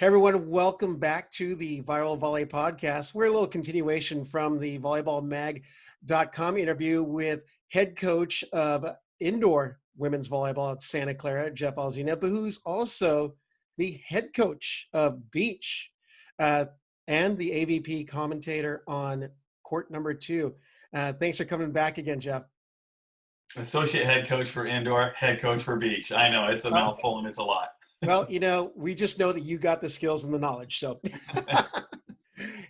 Everyone, welcome back to the Viral Volley Podcast. We're a little continuation from the volleyballmag.com interview with head coach of indoor women's volleyball at Santa Clara, Jeff Alzina, but who's also the head coach of beach and the AVP commentator on court number 2. Thanks for coming back again, Jeff. Associate head coach for indoor, head coach for beach. I know it's a mouthful and it's a lot. Well, we just know that you got the skills and the knowledge. So,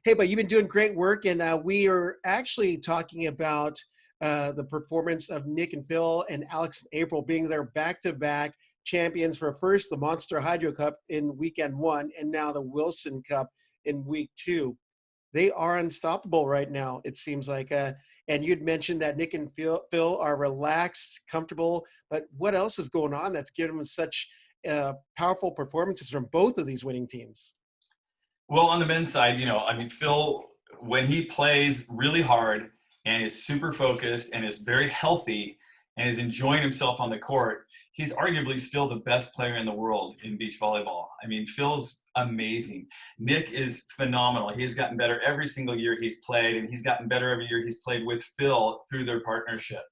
hey, but you've been doing great work. And we are actually talking about the performance of Nick and Phil and Alex and April being their back-to-back champions for first the Monster Hydro Cup in weekend 1 and now the Wilson Cup in week 2. They are unstoppable right now, it seems like. And you'd mentioned that Nick and Phil are relaxed, comfortable. But what else is going on that's given them such powerful performances from both of these winning teams? Well, on the men's side, Phil, when he plays really hard and is super focused and is very healthy and is enjoying himself on the court, he's arguably still the best player in the world in beach volleyball. I mean, Phil's amazing. Nick is phenomenal. He has gotten better every single year he's played, and he's gotten better every year he's played with Phil through their partnership.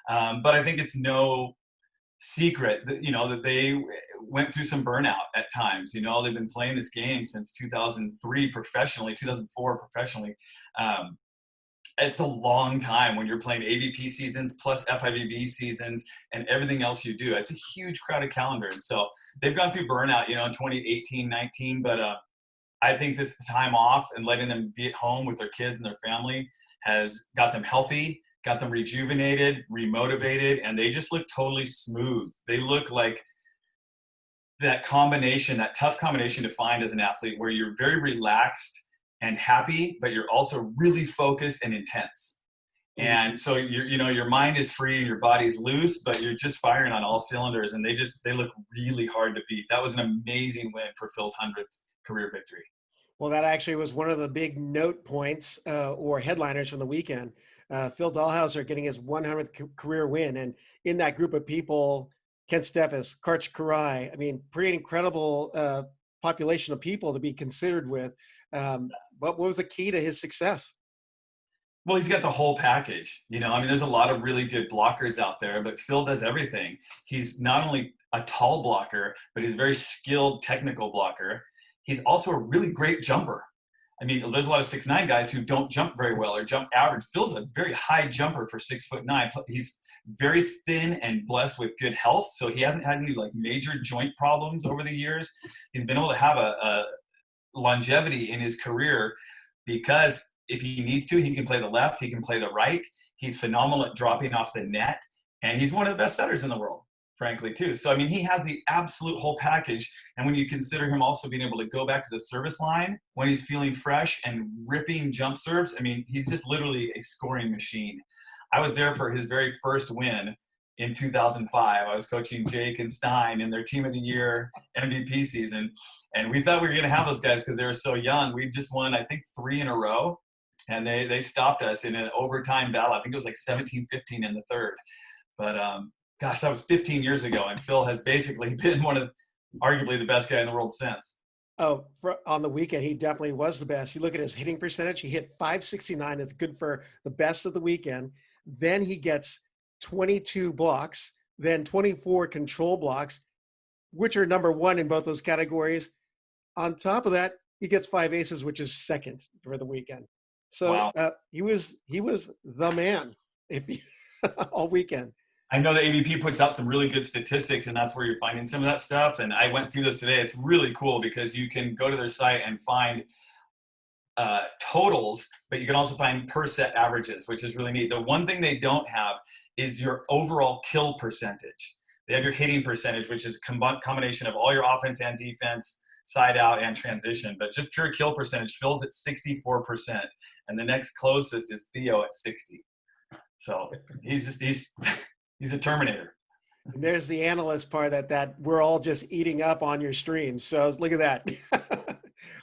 But I think it's no secret that, that they went through some burnout at times. They've been playing this game since 2003 professionally, 2004 professionally. It's a long time when you're playing AVP seasons plus FIVB seasons and everything else you do. It's a huge crowded calendar. And so they've gone through burnout, in 2018, 19, but I think this time off and letting them be at home with their kids and their family has got them healthy, got them rejuvenated, remotivated, and they just look totally smooth. They look like that combination, that tough combination to find as an athlete where you're very relaxed and happy, but you're also really focused and intense. And so your mind is free and your body's loose, but you're just firing on all cylinders, and they look really hard to beat. That was an amazing win for Phil's 100th career victory. Well, that actually was one of the big note points or headliners from the weekend. Phil Dollhouse getting his 100th career win. And in that group of people, Kent Steffes, Karch Karai, pretty incredible population of people to be considered with. What was the key to his success? Well, he's got the whole package. There's a lot of really good blockers out there, but Phil does everything. He's not only a tall blocker, but he's a very skilled technical blocker. He's also a really great jumper. There's a lot of 6'9" guys who don't jump very well or jump average. Phil's a very high jumper for 6'9". He's very thin and blessed with good health, so he hasn't had any major joint problems over the years. He's been able to have a longevity in his career because if he needs to, he can play the left, he can play the right. He's phenomenal at dropping off the net, and he's one of the best setters in the world, frankly, too. So, he has the absolute whole package. And when you consider him also being able to go back to the service line when he's feeling fresh and ripping jump serves, he's just literally a scoring machine. I was there for his very first win in 2005. I was coaching Jake and Stein in their Team of the Year MVP season. And we thought we were going to have those guys because they were so young. We just won, I think, 3 in a row. And they stopped us in an overtime battle. I think it was 17-15 in the third. But, gosh, that was 15 years ago. And Phil has basically been one of arguably the best guy in the world since. Oh, on the weekend, he definitely was the best. You look at his hitting percentage, he hit .569. It's good for the best of the weekend. Then he gets 22 blocks, then 24 control blocks, which are number 1 in both those categories. On top of that, he gets 5 aces, which is second for the weekend. So wow. He was the man all weekend. I know the AVP puts out some really good statistics, and that's where you're finding some of that stuff. And I went through this today. It's really cool because you can go to their site and find totals, but you can also find per set averages, which is really neat. The one thing they don't have is your overall kill percentage. They have your hitting percentage, which is a combination of all your offense and defense, side out and transition. But just pure kill percentage, Phil's at 64%. And the next closest is Theo at 60. So he's a Terminator. And there's the analyst part that we're all just eating up on your stream. So look at that.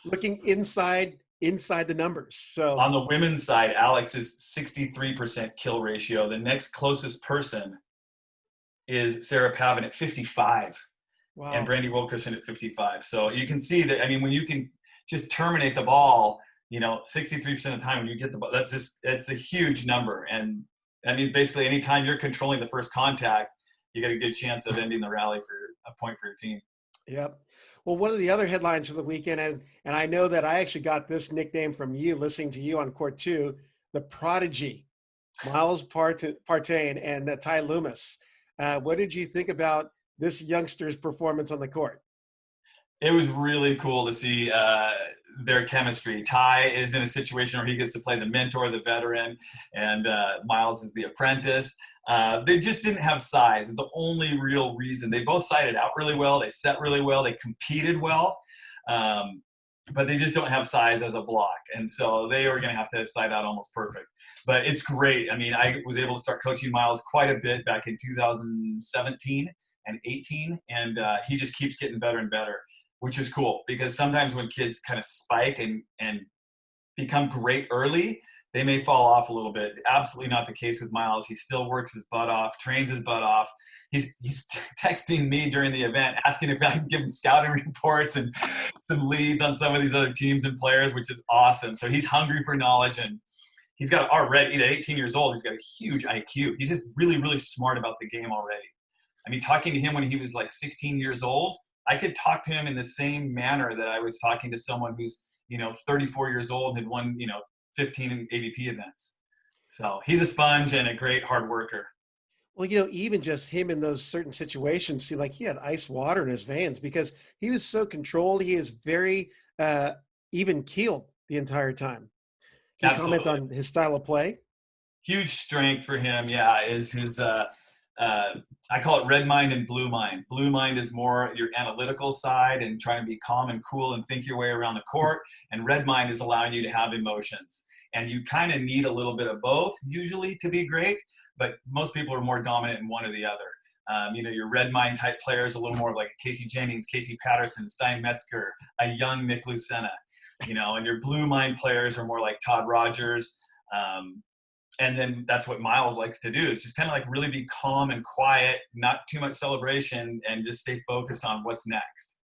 Looking inside the numbers. So on the women's side, Alex is 63% kill ratio. The next closest person is Sarah Pavin at 55. and Wow. Brandi Wilkinson at 55. So you can see that, I mean, when you can just terminate the ball, 63% of the time when you get the ball, it's a huge number. And that means basically anytime you're controlling the first contact, you get a good chance of ending the rally for a point for your team. Yep. Well, one of the other headlines for the weekend, and I know that I actually got this nickname from you, listening to you on court too, the Prodigy, Miles Partain and Ty Loomis. What did you think about this youngster's performance on the court? It was really cool to see their chemistry. Ty is in a situation where he gets to play the mentor, the veteran, and Miles is the apprentice. They just didn't have size. It's the only real reason. They both sided out really well. They set really well. They competed well. But they just don't have size as a block. And so they were going to have to side out almost perfect. But it's great. I mean, I was able to start coaching Miles quite a bit back in 2017 and 18. And he just keeps getting better and better, which is cool. Because sometimes when kids kind of spike and become great early, they may fall off a little bit. Absolutely not the case with Miles. He still works his butt off, trains his butt off. He's texting me during the event, asking if I can give him scouting reports and some leads on some of these other teams and players, which is awesome. So he's hungry for knowledge, and he's got already, at 18 years old, he's got a huge IQ. He's just really, really smart about the game already. I mean, talking to him when he was like 16 years old, I could talk to him in the same manner that I was talking to someone who's, 34 years old and had won, 15 AVP events. So he's a sponge and a great hard worker. Well, even just him in those certain situations, seemed like he had ice water in his veins because he was so controlled. He is very even keeled the entire time. Can you comment on his style of play? Huge strength for him, yeah, is his I call it red mind and blue mind. Blue mind is more your analytical side and trying to be calm and cool and think your way around the court. And red mind is allowing you to have emotions. And you kind of need a little bit of both usually to be great, but most people are more dominant in one or the other. Your red mind type players, a little more like a Casey Jennings, Casey Patterson, Stein Metzger, a young Nick Lucena, and your blue mind players are more like Todd Rogers. And then that's what Miles likes to do. It's just kind of like really be calm and quiet, not too much celebration, and just stay focused on what's next.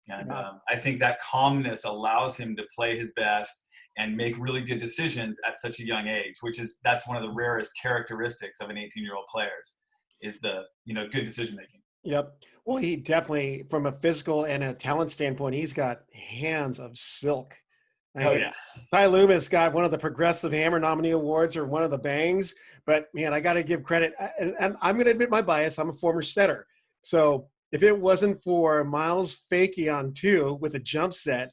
And I think that calmness allows him to play his best and make really good decisions at such a young age, that's one of the rarest characteristics of an 18-year-old player is the, good decision-making. Yep. Well, he definitely, from a physical and a talent standpoint, he's got hands of silk. Oh, yeah. Ty Loomis got one of the Progressive Hammer nominee awards or one of the bangs, but man, I got to give credit. And I'm going to admit my bias. I'm a former setter. So if it wasn't for Miles fakie on 2 with a jump set,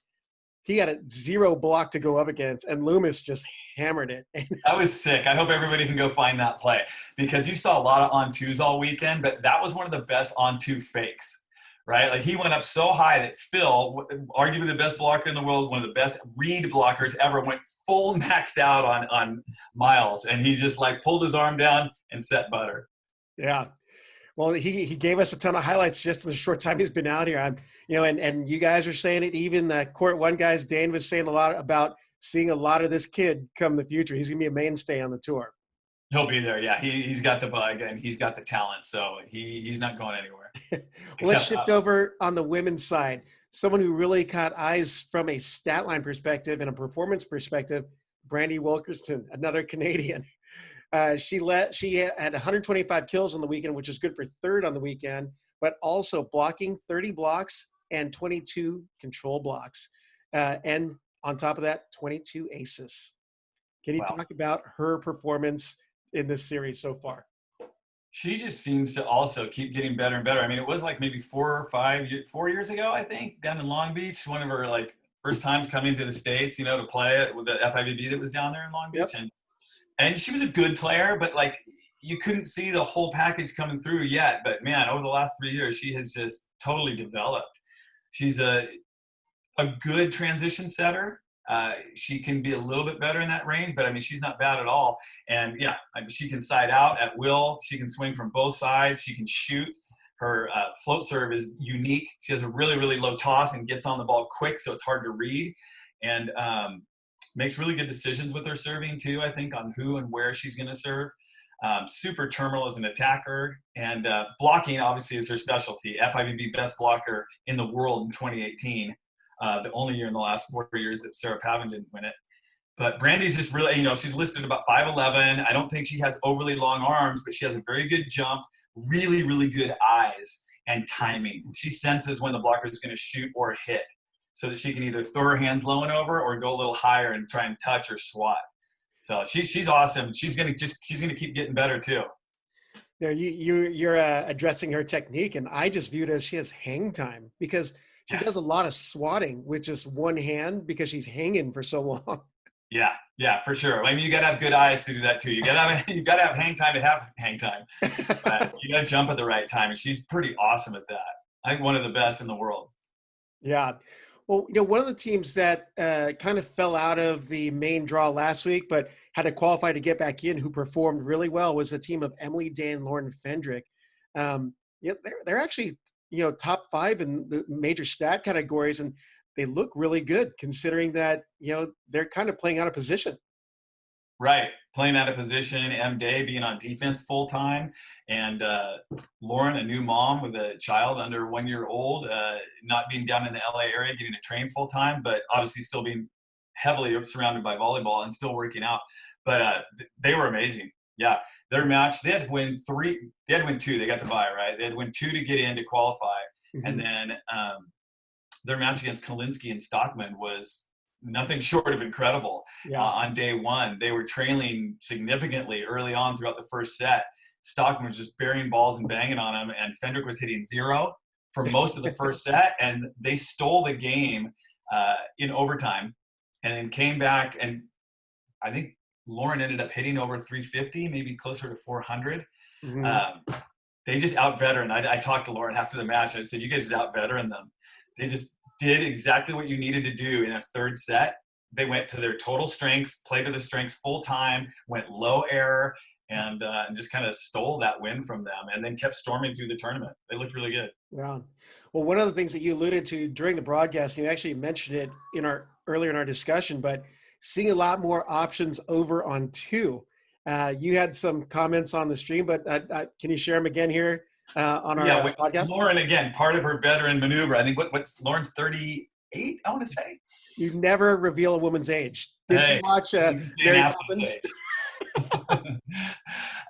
he had a 0 block to go up against, and Loomis just hammered it. That was sick. I hope everybody can go find that play because you saw a lot of on-2s all weekend, but that was one of the best on-2 fakes. Right? Like he went up so high that Phil, arguably the best blocker in the world, one of the best read blockers ever, went full maxed out on Miles. And he just like pulled his arm down and set butter. Yeah. Well, he gave us a ton of highlights just in the short time he's been out here. And you guys are saying it, even the Court 1 guys, Dane was saying a lot about seeing a lot of this kid come in the future. He's going to be a mainstay on the tour. He'll be there, yeah. He's got the bug and he's got the talent, so he's not going anywhere. Well, let's shift over on the women's side. Someone who really caught eyes from a stat line perspective and a performance perspective, Brandi Wilkinson, another Canadian. She had 125 kills on the weekend, which is good for 3rd on the weekend, but also blocking 30 blocks and 22 control blocks. And on top of that, 22 aces. Can you talk about her performance in this series so far? She just seems to also keep getting better and better. I mean, it was like maybe 4 years ago, I think, down in Long Beach, one of her like first times coming to the States, to play it with the FIVB that was down there in Long Beach. Yep. And she was a good player, but like you couldn't see the whole package coming through yet. But man, over the last 3 years, she has just totally developed. She's a good transition setter. She can be a little bit better in that range, but I mean, she's not bad at all. And yeah, she can side out at will. She can swing from both sides. She can shoot. Her float serve is unique. She has a really, really low toss and gets on the ball quick, so it's hard to read. And makes really good decisions with her serving too, I think, on who and where she's going to serve. super terminal as an attacker, and blocking obviously is her specialty. FIVB best blocker in the world in 2018, the only year in the last 4 years that Sarah Pavin didn't win it. But Brandi's just really, she's listed about 5'11". I don't think she has overly long arms, but she has a very good jump, really, really good eyes and timing. She senses when the blocker is going to shoot or hit, so that she can either throw her hands low and over or go a little higher and try and touch or swat. So she's awesome. She's gonna keep getting better too. No, you're addressing her technique, and I just viewed it as she has hang time, because she does a lot of swatting with just one hand because she's hanging for so long. Yeah, for sure. I mean, you gotta have good eyes to do that too. You gotta have hang time to have hang time. You gotta jump at the right time, and she's pretty awesome at that. I think one of the best in the world. Yeah. Well, one of the teams that kind of fell out of the main draw last week, but had to qualify to get back in, who performed really well, was the team of Emily Day and Lauren Fendrick. They're actually, top 5 in the major stat categories, and they look really good considering that, they're kind of playing out of position. Right. Playing out of position, M. Day being on defense full time, and Lauren, a new mom with a child under 1 year old, not being down in the LA area, getting to train full time, but obviously still being heavily surrounded by volleyball and still working out. But they were amazing. Yeah. Their match, they had to win 3. They had to win 2. They got the bye, right? They had to win 2 to get in to qualify. Mm-hmm. And then their match against Kalinsky and Stockman was nothing short of incredible. On day 1. They were trailing significantly early on throughout the first set. Stockman was just burying balls and banging on them, and Fendrick was hitting 0 for most of the first set, and they stole the game in overtime, and then came back, and I think Lauren ended up hitting over 350, maybe closer to 400. Mm-hmm. They just out-veteran. I talked to Lauren after the match, and I said, you guys just out-veteran them. They just did exactly what you needed to do in a third set. They went to their total strengths, played to their strengths full time, went low error, and just kind of stole that win from them, and then kept storming through the tournament. They looked really good. Yeah. Well, one of the things that you alluded to during the broadcast, you actually mentioned it earlier in our discussion, but seeing a lot more options over on 2. You had some comments on the stream, but can you share them again here? On our podcast? Lauren, again, part of her veteran maneuver. I think what's Lauren's 38, I want to say. You never reveal a woman's age. Did you watch Mary Poppins?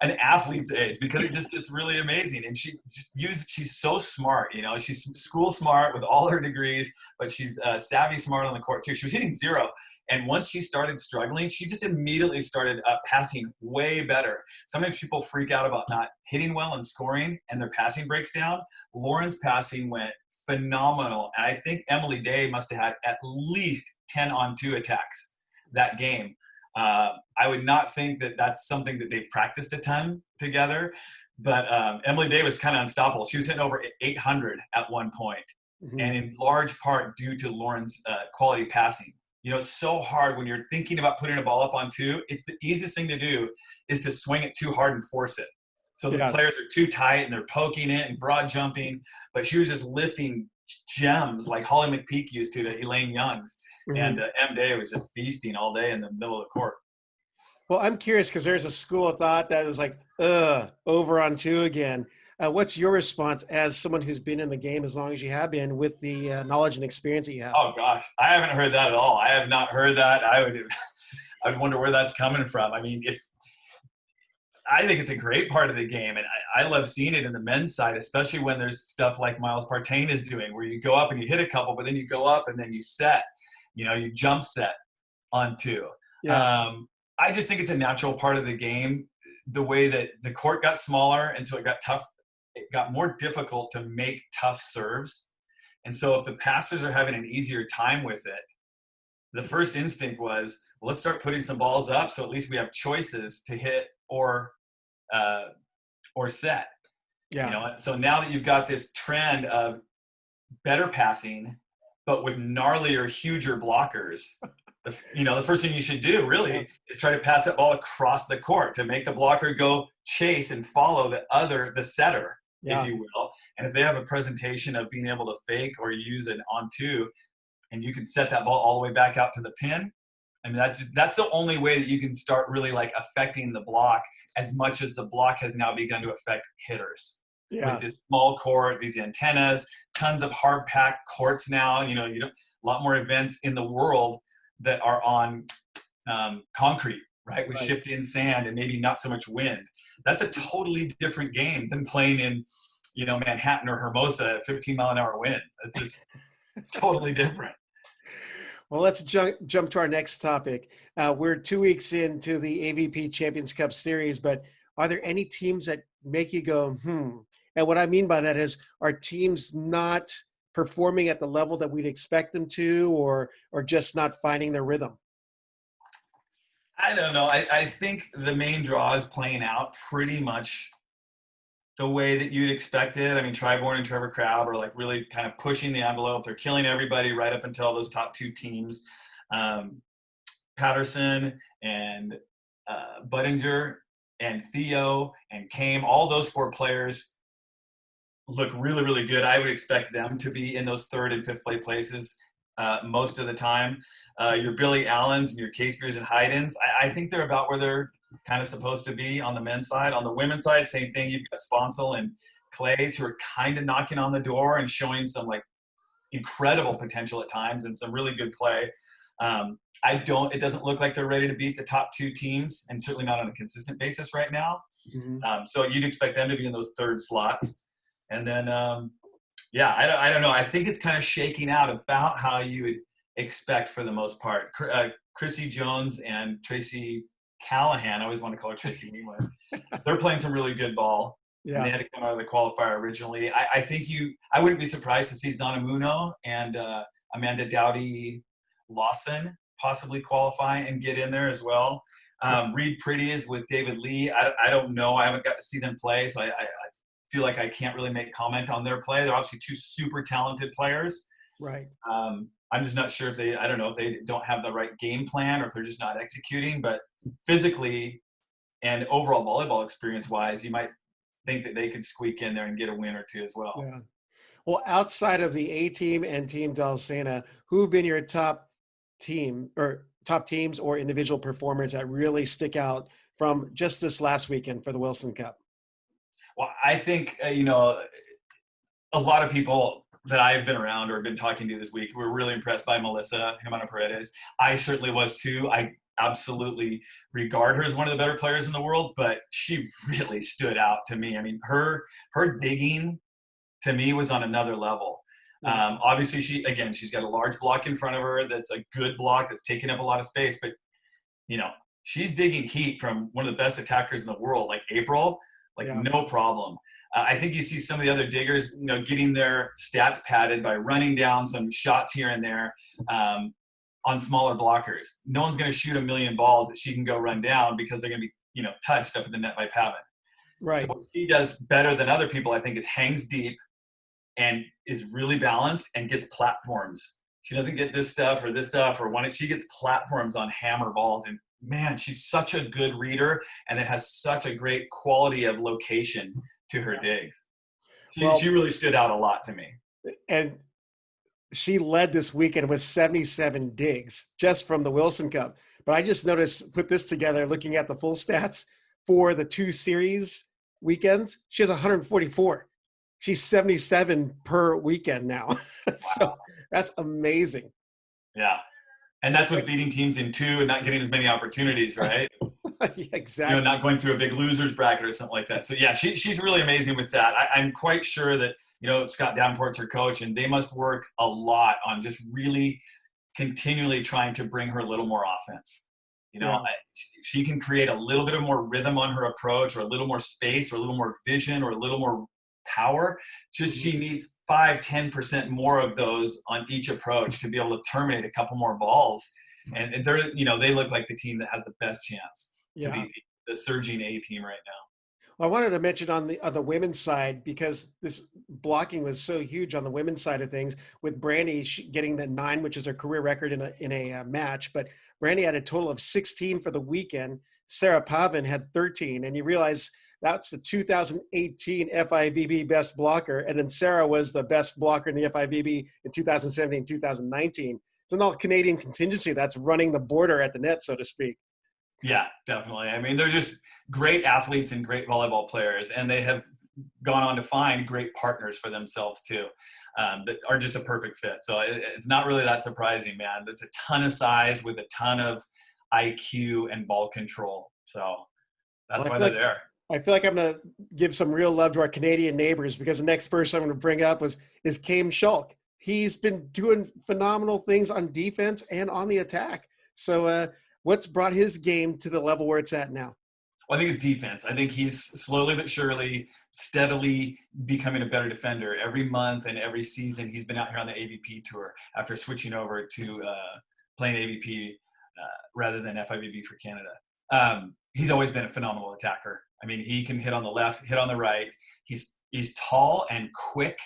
An athlete's age, because it just gets really amazing. And she's so smart, she's school smart with all her degrees, but she's savvy smart on the court too. She was hitting 0. And once she started struggling, she just immediately started passing way better. Sometimes people freak out about not hitting well and scoring, and their passing breaks down. Lauren's passing went phenomenal. And I think Emily Day must have had at least 10 on 2 attacks that game. I would not think that that's something that they've practiced a ton together, but Emily Day was kind of unstoppable. She was hitting over 800 at one point, mm-hmm. and in large part due to Lauren's quality passing. It's so hard when you're thinking about putting a ball up on 2. The easiest thing to do is to swing it too hard and force it. So those players are too tight and they're poking it and broad jumping, but she was just lifting gems like Holly McPeak used to Elaine Young's. Mm-hmm. And M. Day was just feasting all day in the middle of the court. Well, I'm curious because there's a school of thought that was like, over on 2 again. What's your response as someone who's been in the game as long as you have been, with the knowledge and experience that you have? Oh gosh, I haven't heard that at all. I have not heard that. I would wonder where that's coming from. I mean, I think it's a great part of the game, and I love seeing it in the men's side, especially when there's stuff like Miles Partain is doing, where you go up and you hit a couple, but then you go up and then you set. You jump set on 2. Yeah. I just think it's a natural part of the game, the way that the court got smaller, and so it got tough. It got more difficult to make tough serves. And so if the passers are having an easier time with it, the first instinct was, well, let's start putting some balls up so at least we have choices to hit or set. Yeah. So now that you've got this trend of better passing, but with gnarlier, huger blockers, the first thing you should do really is try to pass that ball across the court to make the blocker go chase and follow the setter, if you will. And if they have a presentation of being able to fake or use an on 2, and you can set that ball all the way back out to the pin, I mean, that's the only way that you can start really like affecting the block as much as the block has now begun to affect hitters. Yeah. With this small court, these antennas, tons of hard packed courts now. You know, a lot more events in the world that are on concrete, right? With shipped in sand and maybe not so much wind. That's a totally different game than playing in, you know, Manhattan or Hermosa at 15-mile-an-hour wind. It's totally different. Well, let's jump to our next topic. We're 2 weeks into the AVP Champions Cup Series, but are there any teams that make you go, And what I mean by that is, are teams not performing at the level that we'd expect them to, or just not finding their rhythm? I don't know. I think the main draw is playing out pretty much the way that you'd expect it. I mean, Triborn and Trevor Crabb are like really kind of pushing the envelope. They're killing everybody right up until those top two teams. Patterson and Budinger and Theo and Kame, all those four players look really, really good. I would expect them to be in those third and fifth place places most of the time. Your Billy Allens and your Caspears and Haydens, I think they're about where they're kind of supposed to be on the men's side. On the women's side, same thing. You've got Sponsel and Clays who are kind of knocking on the door and showing some like incredible potential at times and some really good play. It doesn't look like they're ready to beat the top two teams, and certainly not on a consistent basis right now. Mm-hmm. So you'd expect them to be in those third slots. And then, I don't know. I think it's kind of shaking out about how you would expect for the most part. Chrissy Jones and Tracy Callahan, I always want to call her Tracy Wheeler. They're playing some really good ball. Yeah. And they had to come out of the qualifier originally. I wouldn't be surprised to see Zanamuno and Amanda Dowdy Lawson possibly qualify and get in there as well. Reed Pretty is with David Lee. I don't know. I haven't got to see them play, so I feel like I can't really make comment on their play. They're obviously two super talented players. Right. I'm just not sure if they don't have the right game plan or if they're just not executing, but physically and overall volleyball experience wise, you might think that they could squeak in there and get a win or two as well. Yeah. Well, outside of the A team and Team Alzina, who've been your top teams or individual performers that really stick out from just this last weekend for the Wilson Cup? Well, I think, a lot of people that I've been around or been talking to this week were really impressed by Melissa Jimena Paredes. I certainly was too. I absolutely regard her as one of the better players in the world, but she really stood out to me. I mean, her digging to me was on another level. Obviously, she's got a large block in front of her that's a good block that's taking up a lot of space, but, she's digging heat from one of the best attackers in the world, like April. No problem. I think you see some of the other diggers, getting their stats padded by running down some shots here and there on smaller blockers. No one's going to shoot a million balls that she can go run down because they're going to be, touched up in the net by Pavin. Right. So what she does better than other people, I think, is hangs deep and is really balanced and gets platforms. She doesn't get this stuff or when she gets platforms on hammer balls. And man, she's such a good reader, and it has such a great quality of location to her digs. She really stood out a lot to me. And she led this weekend with 77 digs just from the Wilson Cup. But I just put this together, looking at the full stats for the two series weekends. She has 144. She's 77 per weekend now. Wow. So that's amazing. Yeah. And that's with beating teams in two and not getting as many opportunities, right? Yeah, exactly. Not going through a big losers bracket or something like that. So yeah, she's really amazing with that. I'm quite sure that, Scott Davenport's her coach, and they must work a lot on just really continually trying to bring her a little more offense. She can create a little bit of more rhythm on her approach, or a little more space, or a little more vision, or a little more power. Just she needs 5-10% more of those on each approach to be able to terminate a couple more balls. And they're, they look like the team that has the best chance to beat the surging A team right now. Well, I wanted to mention on the women's side, because this blocking was so huge on the women's side of things, with Brandi getting the 9, which is her career record in a match. But Brandi had a total of 16 for the weekend. Sarah Pavin had 13, and you realize that's the 2018 FIVB best blocker. And then Sarah was the best blocker in the FIVB in 2017, 2019. it's an all Canadian contingency that's running the border at the net, so to speak. Yeah, definitely. I mean, they're just great athletes and great volleyball players, and they have gone on to find great partners for themselves too, that are just a perfect fit. So it's not really that surprising, man. It's a ton of size with a ton of IQ and ball control. So that's why they're there. I feel like I'm going to give some real love to our Canadian neighbors, because the next person I'm going to bring up is Kame Schulk. He's been doing phenomenal things on defense and on the attack. So what's brought his game to the level where it's at now? Well, I think it's defense. I think he's slowly but surely, steadily becoming a better defender. Every month and every season, he's been out here on the AVP tour after switching over to playing AVP rather than FIVB for Canada. He's always been a phenomenal attacker. I mean, he can hit on the left, hit on the right. He's tall and quick.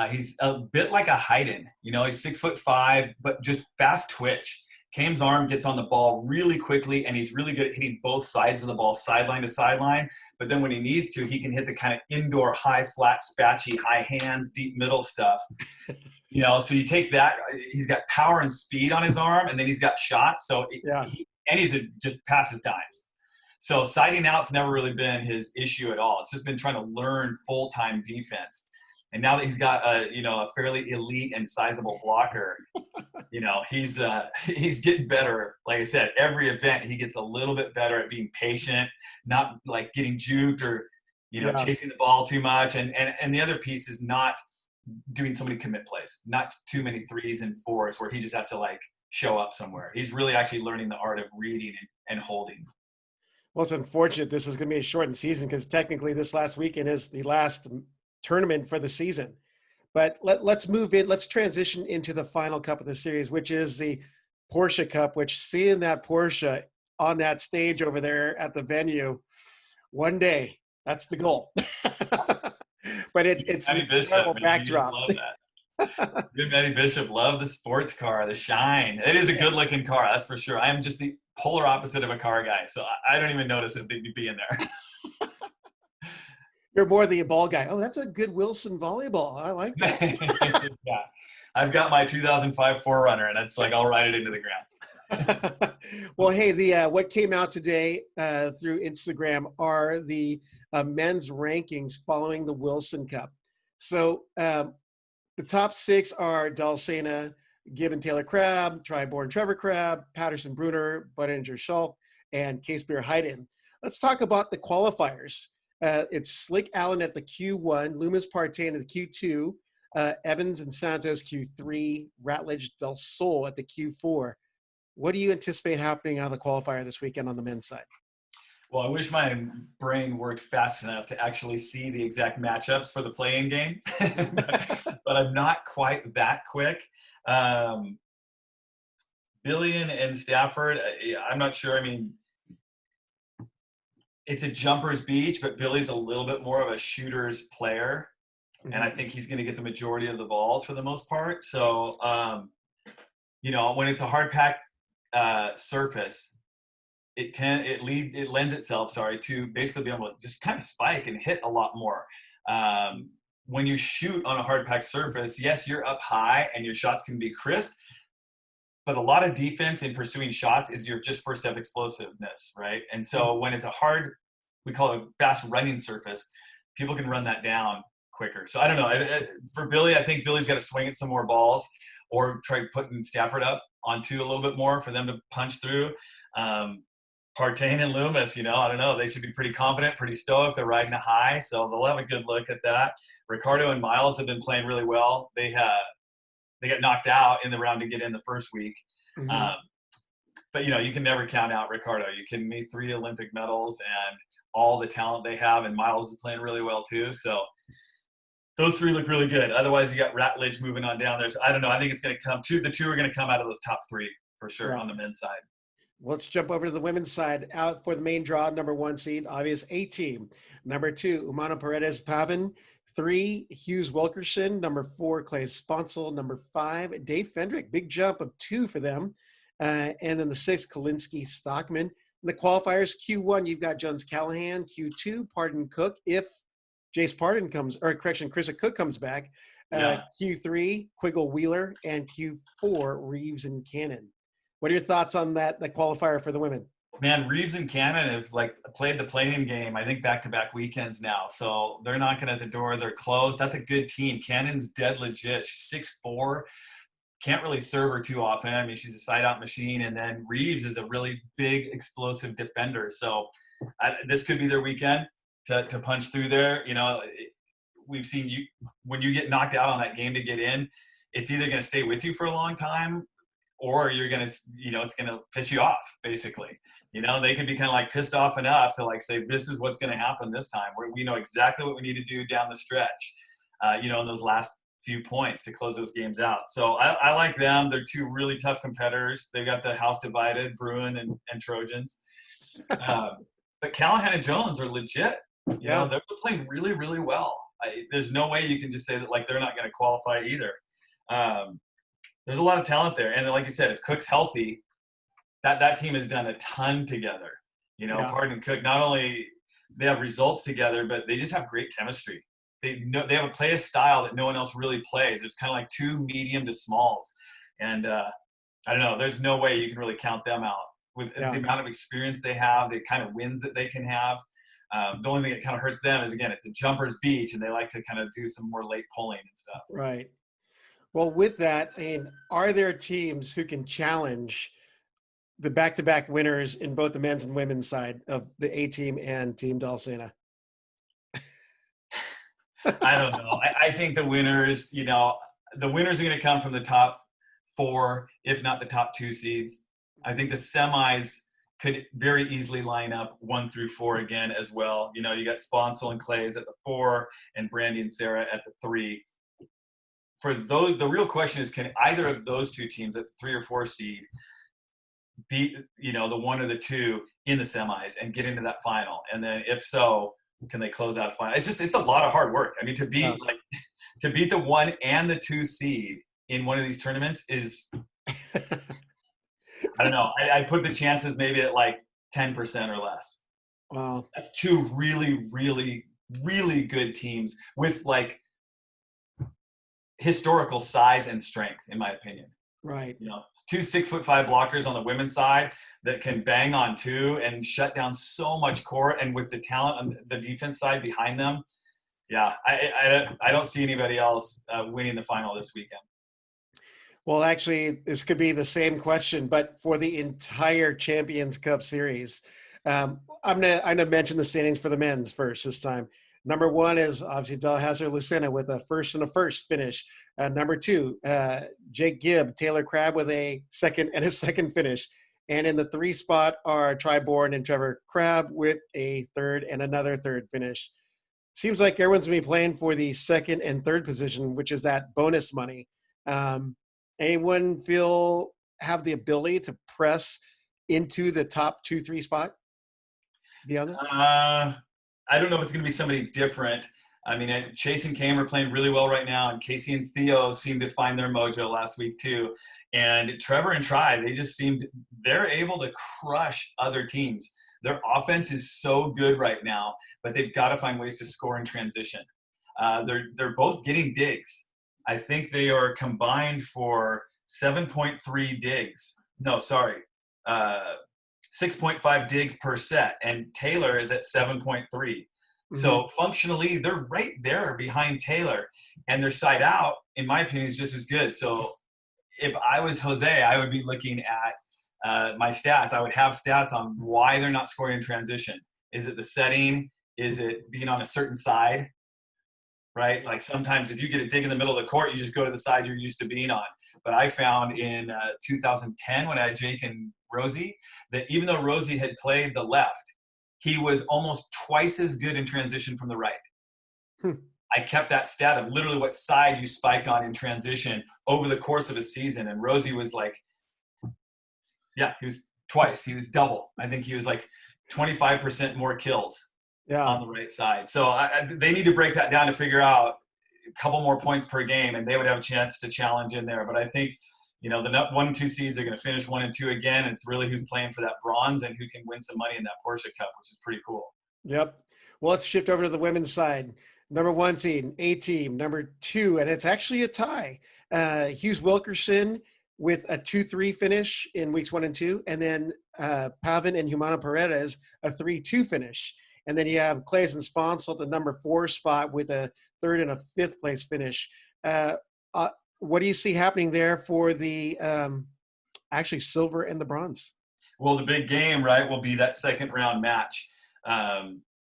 He's a bit like a Hayden. You know, he's 6'5", but just fast twitch. Kame's arm gets on the ball really quickly, and he's really good at hitting both sides of the ball, sideline to sideline. But then when he needs to, he can hit the kind of indoor, high, flat, spatchy, high hands, deep middle stuff. You know, so you take that. He's got power and speed on his arm, and then he's got shots. So he's just passes dimes. So siding out's never really been his issue at all. It's just been trying to learn full-time defense. And now that he's got a fairly elite and sizable blocker, you know, he's getting better. Like I said, every event he gets a little bit better at being patient, not like getting juked or, chasing the ball too much. And the other piece is not doing so many commit plays, not too many 3s and 4s where he just has to like show up somewhere. He's really actually learning the art of reading and holding. Well, it's unfortunate this is going to be a shortened season, because technically this last weekend is the last tournament for the season. But let's move in. Let's transition into the final cup of the series, which is the Porsche Cup, which seeing that Porsche on that stage over there at the venue one day, that's the goal. But it's an incredible backdrop. Love that. Good Matty Bishop, love the sports car, the shine. It is a good looking car, that's for sure. I am just the polar opposite of a car guy, so I don't even notice if they'd be in there. You're more the ball guy. Oh, that's a good Wilson volleyball. I like that. Yeah. I've got my 2005 4Runner, and it's like I'll ride it into the ground. Well, hey, what came out today through Instagram are the men's rankings following the Wilson Cup. So the top 6 are Alzina, Gibbon Taylor Crabb, Triborn Trevor Crabb, Patterson Bruner, Budinger Schulk, and Casebeer Hayden. Let's talk about the qualifiers. It's Slick Allen at the Q1, Loomis Partain at the Q2, Evans and Santos Q3, Ratledge Del Sol at the Q4. What do you anticipate happening on the qualifier this weekend on the men's side? Well, I wish my brain worked fast enough to actually see the exact matchups for the play-in game, but I'm not quite that quick. Billy and Stafford, I'm not sure. I mean, it's a jumper's beach, but Billy's a little bit more of a shooter's player. And I think he's going to get the majority of the balls for the most part. So, when it's a hard pack surface, it lends itself, to basically be able to just kind of spike and hit a lot more. When you shoot on a hard pack surface, yes, you're up high and your shots can be crisp, but a lot of defense in pursuing shots is your just first step explosiveness, right? And so when it's a hard, we call it a fast running surface, people can run that down quicker. So I don't know. For Billy, I think Billy's got to swing at some more balls or try putting Stafford up onto a little bit more for them to punch through. Partain and Loomis, I don't know. They should be pretty confident, pretty stoked. They're riding a high, so they'll have a good look at that. Ricardo and Miles have been playing really well. They got knocked out in the round to get in the first week. Mm-hmm. But, you can never count out Ricardo. You can meet 3 Olympic medals and all the talent they have, and Miles is playing really well too. So those 3 look really good. Otherwise, you got Ratledge moving on down there. So I don't know. I think it's going to come – the 2 are going to come out of those top 3 for sure on the men's side. Well, let's jump over to the women's side. Out for the main draw, number 1 seed, obvious A team. Number 2, Umano Paredes Pavin. 3, Hughes Wilkerson. Number 4, Clay Sponsel. Number 5, Dave Fendrick. Big jump of 2 for them. And then the 6, Kalinsky Stockman. In the qualifiers, Q1, you've got Jones Callahan. Q2, Pardon Cook. If Jace Pardon Chrissa Cook comes back. Yeah. Q3, Quiggle Wheeler, and Q4, Reeves and Cannon. What are your thoughts on that qualifier for the women? Man, Reeves and Cannon have played the playing game, I think, back-to-back weekends now. So they're knocking at the door. They're close. That's a good team. Cannon's dead legit. She's 6'4". Can't really serve her too often. I mean, she's a side-out machine. And then Reeves is a really big, explosive defender. So this could be their weekend to punch through there. We've seen you when you get knocked out on that game to get in, it's either going to stay with you for a long time or you're going to, it's going to piss you off, basically. They could be kind of like pissed off enough to say, this is what's going to happen this time. We know exactly what we need to do down the stretch, in those last few points to close those games out. So I like them. They're two really tough competitors. They've got the house divided, Bruin and Trojans. But Callahan and Jones are legit. They're playing really, really well. There's no way you can just say that they're not going to qualify either. There's a lot of talent there. And then, like you said, if Cook's healthy, that team has done a ton together. Hardin and Cook, not only they have results together, but they just have great chemistry. They have a play style that no one else really plays. It's kind of like two medium to smalls. And I don't know, there's no way you can really count them out with the amount of experience they have, the kind of wins that they can have. The only thing that kind of hurts them is, again, it's a jumper's beach, and they like to kind of do some more late pulling and stuff. Right. Well, with that, are there teams who can challenge the back-to-back winners in both the men's and women's side of the A team and Team Alzina? I don't know. I think the winners, the winners are going to come from the top 4, if not the top 2 seeds. I think the semis could very easily line up 1 through 4 again as well. You got Sponsel and Clays at the 4 and Brandi and Sarah at the 3. For those, the real question is, can either of those two teams at the 3 or 4 seed beat, the 1 or the 2 in the semis and get into that final? And then if so, can they close out a final? It's a lot of hard work. I mean, to beat the 1 and the 2 seed in one of these tournaments is I don't know. I put the chances maybe at 10% or less. Wow. That's 2 really, really, really good teams with historical size and strength, in my opinion. Right. 2 6'5" blockers on the women's side that can bang on 2 and shut down so much court, and with the talent on the defense side behind them. Yeah, I don't see anybody else winning the final this weekend. Well, actually, this could be the same question, but for the entire Champions Cup Series. I'm gonna mention the standings for the men's first this time. Number 1 is obviously Dollhouse Lucena with a first and a first finish. Number 2, Jake Gibb, Taylor Crabb with a second and a second finish. And in the 3 spot are Tri Bourne and Trevor Crabb with a third and another third finish. Seems like everyone's going to be playing for the second and third position, which is that bonus money. Anyone have the ability to press into the top 2-3 spot? Beyond that? I don't know if it's going to be somebody different. I mean, Chase and Cam are playing really well right now, and Casey and Theo seem to find their mojo last week too. And Trevor and Tri, they're able to crush other teams. Their offense is so good right now, but they've got to find ways to score in transition. They're both getting digs. I think they are combined for 7.3 digs. No, sorry. 6.5 digs per set, and Taylor is at 7.3. Mm-hmm. So functionally, they're right there behind Taylor, and their side out, in my opinion, is just as good. So if I was Jose, I would be looking at my stats. I would have stats on why they're not scoring in transition. Is it the setting? Is it being on a certain side? Right? Sometimes if you get a dig in the middle of the court, you just go to the side you're used to being on. But I found in 2010 when I had Jake and Rosie that even though Rosie had played the left, he was almost twice as good in transition from the right. I kept that stat of literally what side you spiked on in transition over the course of a season. And Rosie was he was twice. He was double. I think he was 25% more kills. Yeah, on the right side. So they need to break that down to figure out a couple more points per game, and they would have a chance to challenge in there. But I think, the 1 and 2 seeds are going to finish 1 and 2 again. It's really who's playing for that bronze and who can win some money in that Porsche Cup, which is pretty cool. Yep. Well, let's shift over to the women's side. Number 1 seed, A team. Number 2, and it's actually a tie. Hughes Wilkerson with a 2-3 finish in weeks 1 and 2, and then Pavin and Humana Paredes a 3-2 finish. And then you have Claes and Sponsel at the number 4 spot with a 3rd and a 5th place finish. What do you see happening there for the actually silver and the bronze? Well, the big game, right, will be that second round match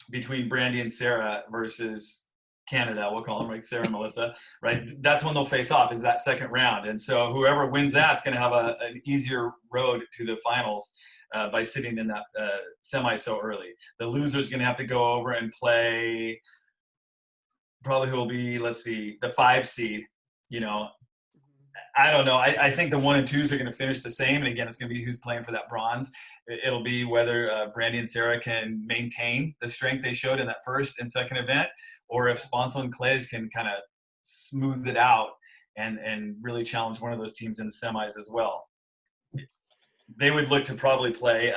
between Brandi and Sarah versus Canada. We'll call them like Sarah and Melissa, right? That's when they'll face off, is that second round. And so whoever wins that's going to have an easier road to the finals by sitting in that semi so early. The loser's going to have to go over and play probably who will be, let's see, the 5 seed, you know. I don't know. I think the 1 and 2s are going to finish the same. And again, it's going to be who's playing for that bronze. It'll be whether Brandi and Sarah can maintain the strength they showed in that first and second event, or if Sponsel and Claes can kind of smooth it out and really challenge one of those teams in the semis as well. They would look to probably play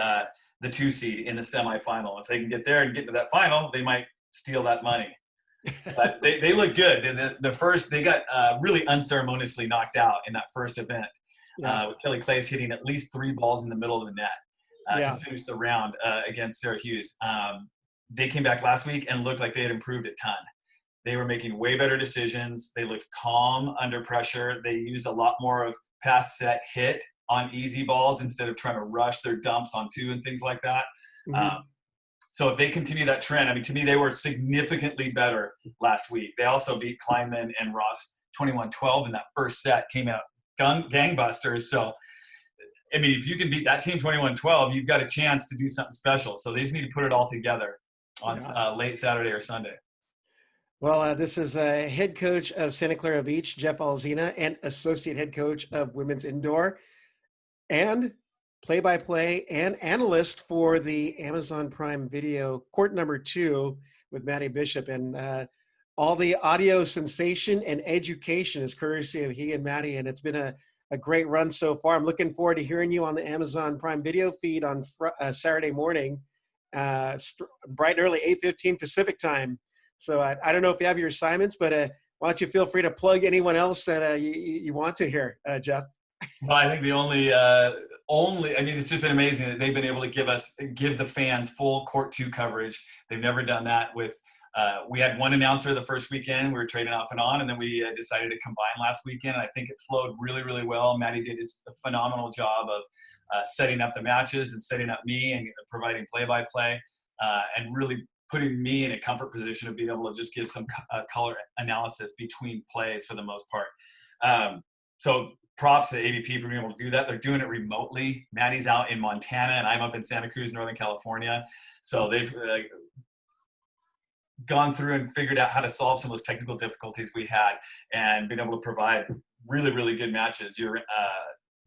the 2 seed in the semifinal. If they can get there and get to that final, they might steal that money. But they look good. The first, they got really unceremoniously knocked out in that first event with Kelly Claes hitting at least 3 balls in the middle of the net to finish the round against Sarah Hughes. They came back last week and looked like they had improved a ton. They were making way better decisions. They looked calm under pressure. They used a lot more of pass, set, hit on easy balls instead of trying to rush their dumps on 2 and things like that. Mm-hmm. So if they continue that trend, I mean, to me, they were significantly better last week. They also beat Kleinman and Ross 21-12 in that first set, came out gangbusters. So, I mean, if you can beat that team 21-12, you've got a chance to do something special. So they just need to put it all together on late Saturday or Sunday. Well, this is a head coach of Santa Clara Beach, Jeff Alzina, and associate head coach of Women's Indoor, and play-by-play and analyst for the Amazon Prime Video court number 2 with Maddie Bishop. And all the audio sensation and education is courtesy of he and Maddie, and it's been a great run so far. I'm looking forward to hearing you on the Amazon Prime Video feed on Saturday morning, bright and early, 8:15 Pacific time. So I don't know if you have your assignments, but why don't you feel free to plug anyone else that you want to hear, Jeff? Well, I think the only, I mean, it's just been amazing that they've been able to give the fans full court 2 coverage. They've never done that with, we had one announcer the first weekend. We were trading off and on, and then we decided to combine last weekend. And I think it flowed really, really well. Maddie did a phenomenal job of setting up the matches and setting up me and providing play-by-play and really putting me in a comfort position of being able to just give some color analysis between plays for the most part. So props to AVP for being able to do that. They're doing it remotely. Maddie's out in Montana, and I'm up in Santa Cruz, Northern California. So they've gone through and figured out how to solve some of those technical difficulties we had and been able to provide really, really good matches during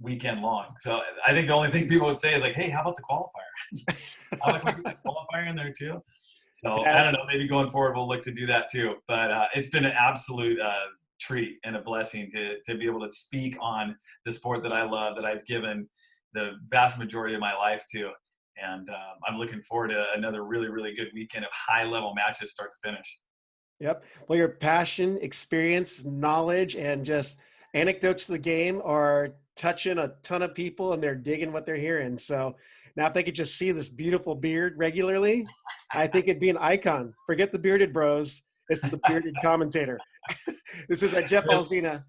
weekend long. So I think the only thing people would say is like, hey, how about the qualifier? How about we get that qualifier in there too? So I don't know, maybe going forward we'll look to do that too. But it's been an absolute treat and a blessing to be able to speak on the sport that I love, that I've given the vast majority of my life to. And I'm looking forward to another really, really good weekend of high-level matches start to finish. Yep. Well, your passion, experience, knowledge, and just anecdotes to the game are touching a ton of people, and they're digging what they're hearing. So now if they could just see this beautiful beard regularly, I think it'd be an icon. Forget the bearded bros. This is the bearded commentator. This is Jeff Alzina.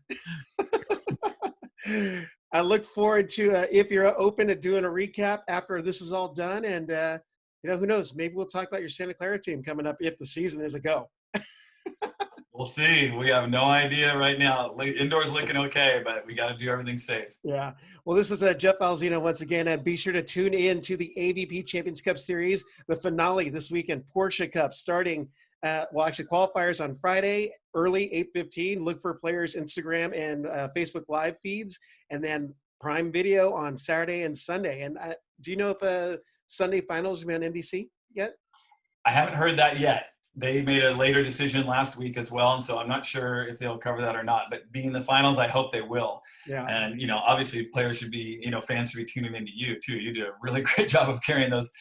I look forward to, if you're open to doing a recap after this is all done. And, who knows, maybe we'll talk about your Santa Clara team coming up if the season is a go. We'll see. We have no idea right now. Indoors looking okay, but we got to do everything safe. Yeah. Well, this is Jeff Alzina once again. And be sure to tune in to the AVP Champions Cup Series, the finale this weekend, Porsche Cup, starting actually qualifiers on Friday, early 8:15. Look for players' Instagram and Facebook live feeds, and then Prime Video on Saturday and Sunday. And do you know if Sunday finals will be on NBC yet? I haven't heard that yet. They made a later decision last week as well, and so I'm not sure if they'll cover that or not. But being the finals, I hope they will. Yeah. And obviously, players should be, fans should be tuning into you too. You do a really great job of carrying those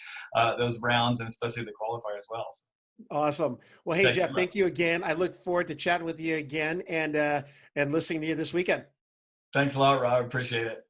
rounds, and especially the qualifier as well. So. Awesome. Well, hey, Thank Jeff, you. thank you again. I look forward to chatting with you again and listening to you this weekend. Thanks a lot, Rob. Appreciate it.